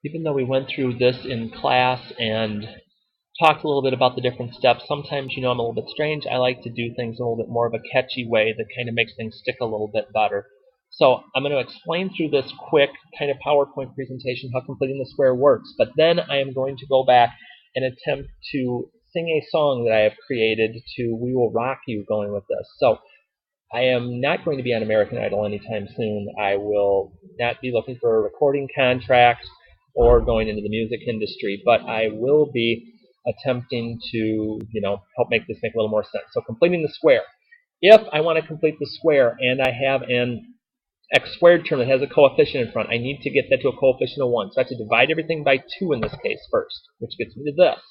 Even though we went through this in class and talked a little bit about the different steps, sometimes, I'm a little bit strange. I like to do things in a little bit more of a catchy way that kind of makes things stick a little bit better. So I'm going to explain through this quick kind of PowerPoint presentation how completing the square works, but then I am going to go back and attempt to sing a song that I have created to We Will Rock You going with this. So I am not going to be on American Idol anytime soon. I will not be looking for a recording contract or going into the music industry, but I will be attempting to, help make this make a little more sense. So completing the square. If I want to complete the square and I have an x squared term that has a coefficient in front, I need to get that to a coefficient of 1. So I have to divide everything by 2 in this case first, which gets me to this.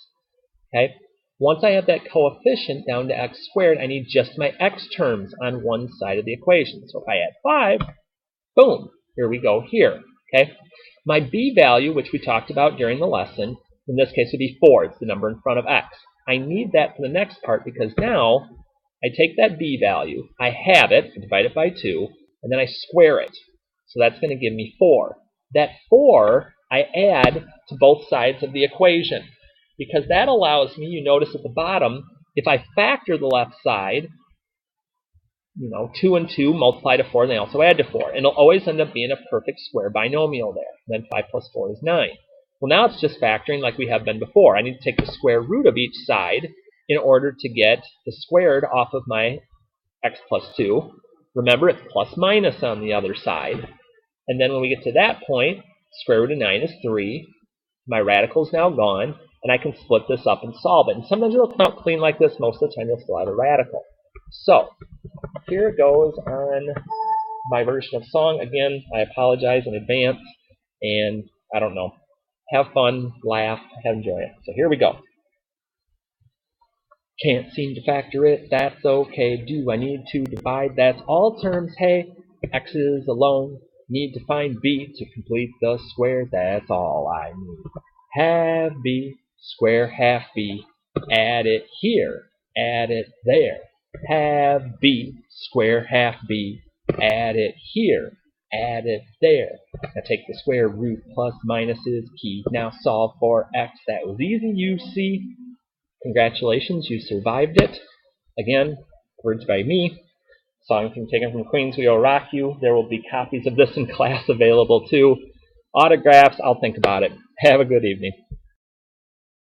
Okay? Once I have that coefficient down to x squared, I need just my x terms on one side of the equation. So if I add 5, boom, here we go here. Okay? My b value, which we talked about during the lesson, in this case would be 4. It's the number in front of x. I need that for the next part because now I take that b value, I have it, I divide it by 2, and then I square it. So that's going to give me 4. That 4 I add to both sides of the equation because that allows me, you notice at the bottom, if I factor the left side, 2 and 2 multiply to 4, and they also add to 4. And it'll always end up being a perfect square binomial there. And then 5 plus 4 is 9. Well, now it's just factoring like we have been before. I need to take the square root of each side in order to get the squared off of my x plus 2. Remember, it's plus minus on the other side. And then when we get to that point, square root of 9 is 3. My radical is now gone, and I can split this up and solve it. And sometimes it'll come out clean like this. Most of the time, you'll still have a radical. So here it goes on my version of song. Again, I apologize in advance, and I don't know. Have fun, laugh, enjoy it. So here we go. Can't seem to factor it, that's okay. Do I need to divide? That's all terms, hey. X's alone. Need to find b to complete the square, that's all I need. Have b, square half b, add it here, add it there. Have b, square half b, add it here, add it there. Now take the square root plus minus is key. Now solve for x. That was easy, you see. Congratulations, you survived it. Again, words by me. Song taken from Queen's We Will Rock You. There will be copies of this in class available too. Autographs, I'll think about it. Have a good evening.